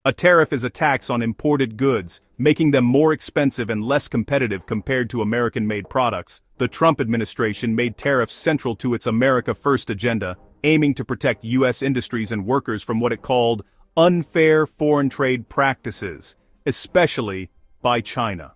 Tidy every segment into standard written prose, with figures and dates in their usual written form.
A tariff is a tax on imported goods, making them more expensive and less competitive compared to American-made products. The Trump administration made tariffs central to its America First agenda, aiming to protect U.S. industries and workers from what it called unfair foreign trade practices, especially by China.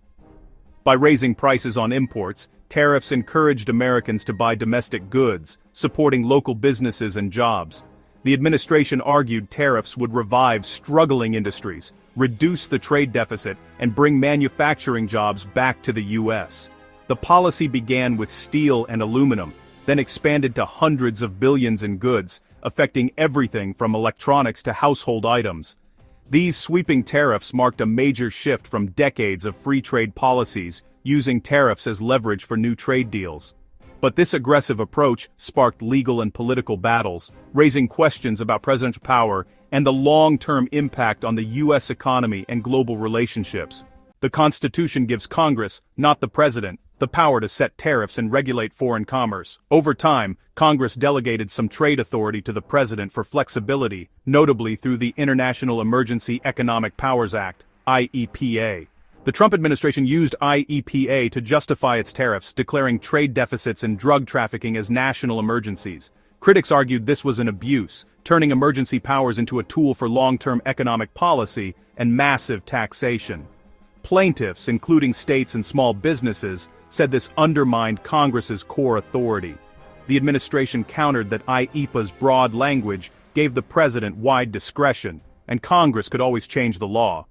By raising prices on imports, tariffs encouraged Americans to buy domestic goods, supporting local businesses and jobs. The administration argued tariffs would revive struggling industries, reduce the trade deficit, and bring manufacturing jobs back to the U.S. The policy began with steel and aluminum, then expanded to hundreds of billions in goods, affecting everything from electronics to household items. These sweeping tariffs marked a major shift from decades of free trade policies, using tariffs as leverage for new trade deals. But this aggressive approach sparked legal and political battles, raising questions about presidential power and the long-term impact on the U.S. economy and global relationships. The Constitution gives Congress, not the president, the power to set tariffs and regulate foreign commerce. Over time, Congress delegated some trade authority to the president for flexibility, notably through the International Emergency Economic Powers Act, IEPA. The Trump administration used IEPA to justify its tariffs, declaring trade deficits and drug trafficking as national emergencies. Critics argued this was an abuse, turning emergency powers into a tool for long-term economic policy and massive taxation. Plaintiffs, including states and small businesses, said this undermined Congress's core authority. The administration countered that IEPA's broad language gave the president wide discretion, and Congress could always change the law.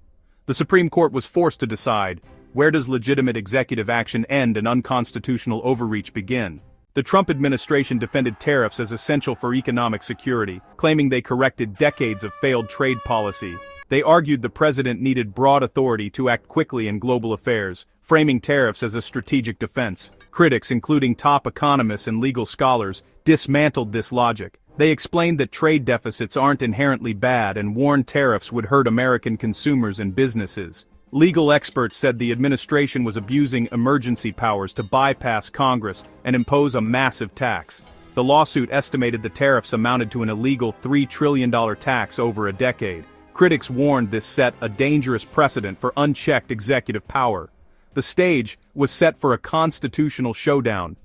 The Supreme Court was forced to decide, where does legitimate executive action end and unconstitutional overreach begin? The Trump administration defended tariffs as essential for economic security, claiming they corrected decades of failed trade policy. They argued the president needed broad authority to act quickly in global affairs, framing tariffs as a strategic defense. Critics, including top economists and legal scholars, dismantled this logic. They explained that trade deficits aren't inherently bad and warned tariffs would hurt American consumers and businesses. Legal experts said the administration was abusing emergency powers to bypass Congress and impose a massive tax. The lawsuit estimated the tariffs amounted to an illegal $3 trillion tax over a decade. Critics warned this set a dangerous precedent for unchecked executive power. The stage was set for a constitutional showdown.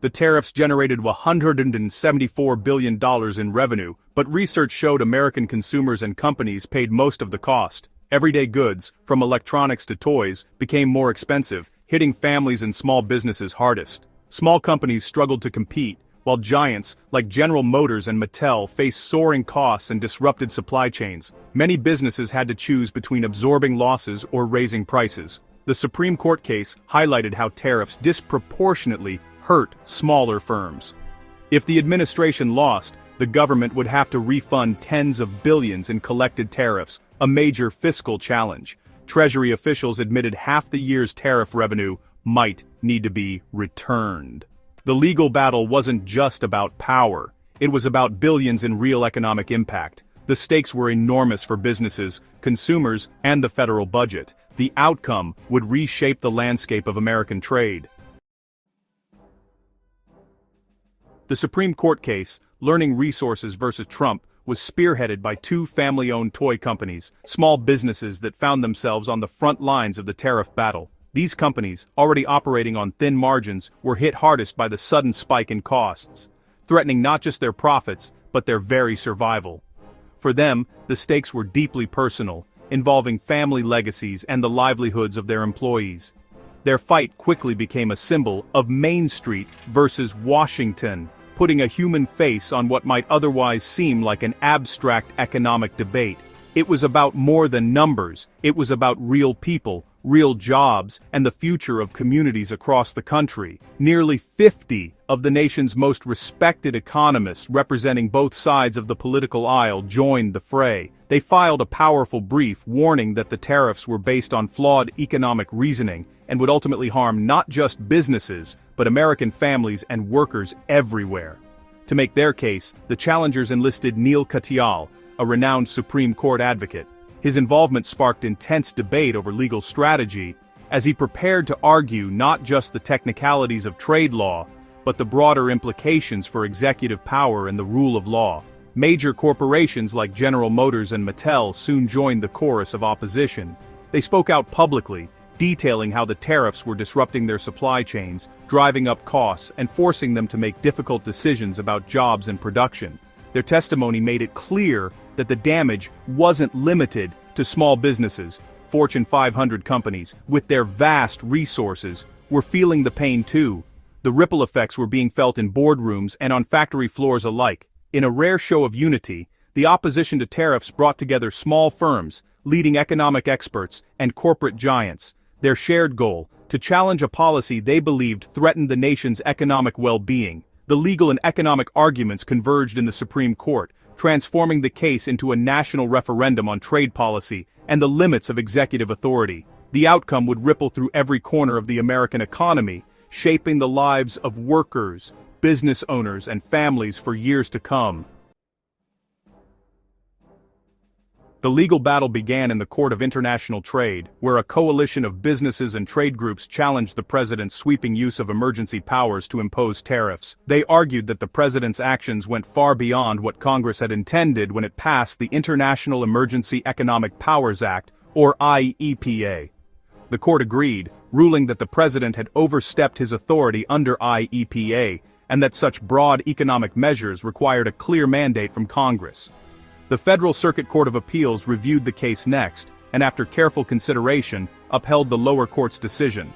The tariffs generated $174 billion in revenue, but research showed American consumers and companies paid most of the cost. Everyday goods, from electronics to toys, became more expensive, hitting families and small businesses hardest. Small companies struggled to compete, while giants, like General Motors and Mattel, faced soaring costs and disrupted supply chains. Many businesses had to choose between absorbing losses or raising prices. The Supreme Court case highlighted how tariffs disproportionately hurt smaller firms. If the administration lost, the government would have to refund tens of billions in collected tariffs, a major fiscal challenge. Treasury officials admitted half the year's tariff revenue might need to be returned. The legal battle wasn't just about power, it was about billions in real economic impact. The stakes were enormous for businesses, consumers, and the federal budget. The outcome would reshape the landscape of American trade. The Supreme Court case, Learning Resources versus Trump, was spearheaded by two family-owned toy companies, small businesses that found themselves on the front lines of the tariff battle. These companies, already operating on thin margins, were hit hardest by the sudden spike in costs, threatening not just their profits, but their very survival. For them, the stakes were deeply personal, involving family legacies and the livelihoods of their employees. Their fight quickly became a symbol of Main Street versus Washington, putting a human face on what might otherwise seem like an abstract economic debate. It was about more than numbers, it was about real people, real jobs, and the future of communities across the country. Nearly 50 of the nation's most respected economists representing both sides of the political aisle joined the fray. They filed a powerful brief warning that the tariffs were based on flawed economic reasoning and would ultimately harm not just businesses, but American families and workers everywhere. To make their case, the challengers enlisted Neil Katyal, a renowned Supreme Court advocate. His involvement sparked intense debate over legal strategy, as he prepared to argue not just the technicalities of trade law, but the broader implications for executive power and the rule of law. Major corporations like General Motors and Mattel soon joined the chorus of opposition. They spoke out publicly, detailing how the tariffs were disrupting their supply chains, driving up costs, and forcing them to make difficult decisions about jobs and production. Their testimony made it clear that the damage wasn't limited to small businesses. Fortune 500 companies, with their vast resources, were feeling the pain too. The ripple effects were being felt in boardrooms and on factory floors alike. In a rare show of unity, the opposition to tariffs brought together small firms, leading economic experts, and corporate giants. Their shared goal, to challenge a policy they believed threatened the nation's economic well-being. The legal and economic arguments converged in the Supreme Court, transforming the case into a national referendum on trade policy and the limits of executive authority. The outcome would ripple through every corner of the American economy, shaping the lives of workers, business owners, and families for years to come. The legal battle began in the Court of International Trade, where a coalition of businesses and trade groups challenged the president's sweeping use of emergency powers to impose tariffs. They argued that the president's actions went far beyond what Congress had intended when it passed the International Emergency Economic Powers Act, or IEPA. The court agreed, ruling that the president had overstepped his authority under IEPA, and that such broad economic measures required a clear mandate from Congress. The Federal Circuit Court of Appeals reviewed the case next, and after careful consideration, upheld the lower court's decision.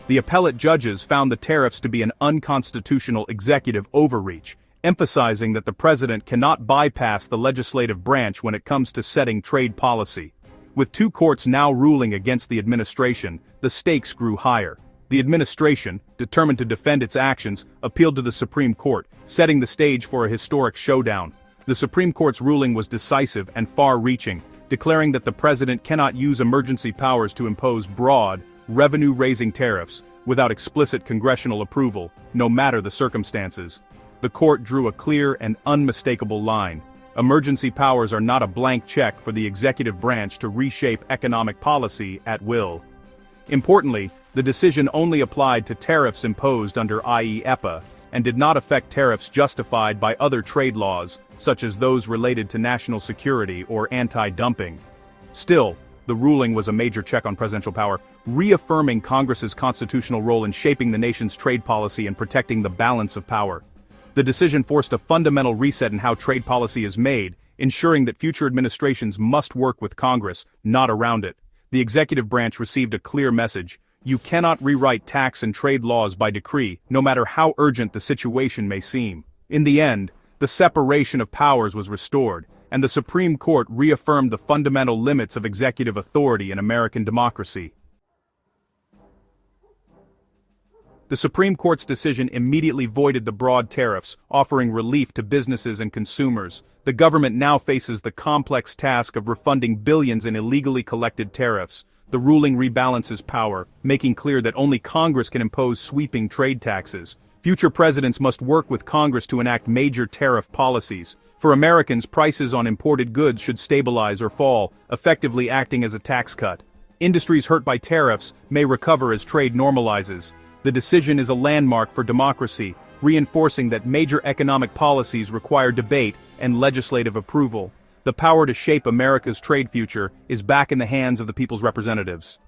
The appellate judges found the tariffs to be an unconstitutional executive overreach, emphasizing that the president cannot bypass the legislative branch when it comes to setting trade policy. With two courts now ruling against the administration, the stakes grew higher. The administration, determined to defend its actions, appealed to the Supreme Court, setting the stage for a historic showdown. The Supreme Court's ruling was decisive and far-reaching, declaring that the president cannot use emergency powers to impose broad, revenue-raising tariffs without explicit congressional approval, no matter the circumstances. The court drew a clear and unmistakable line. Emergency powers are not a blank check for the executive branch to reshape economic policy at will. Importantly, the decision only applied to tariffs imposed under IEPA, and did not affect tariffs justified by other trade laws, such as those related to national security or anti-dumping. Still, the ruling was a major check on presidential power, reaffirming Congress's constitutional role in shaping the nation's trade policy and protecting the balance of power. The decision forced a fundamental reset in how trade policy is made, ensuring that future administrations must work with Congress, not around it. The executive branch received a clear message: you cannot rewrite tax and trade laws by decree, no matter how urgent the situation may seem. In the end, the separation of powers was restored, and the Supreme Court reaffirmed the fundamental limits of executive authority in American democracy. The Supreme Court's decision immediately voided the broad tariffs, offering relief to businesses and consumers. The government now faces the complex task of refunding billions in illegally collected tariffs. The ruling rebalances power, making clear that only Congress can impose sweeping trade taxes. Future presidents must work with Congress to enact major tariff policies. For Americans, prices on imported goods should stabilize or fall, effectively acting as a tax cut. Industries hurt by tariffs may recover as trade normalizes. The decision is a landmark for democracy, reinforcing that major economic policies require debate and legislative approval. The power to shape America's trade future is back in the hands of the people's representatives.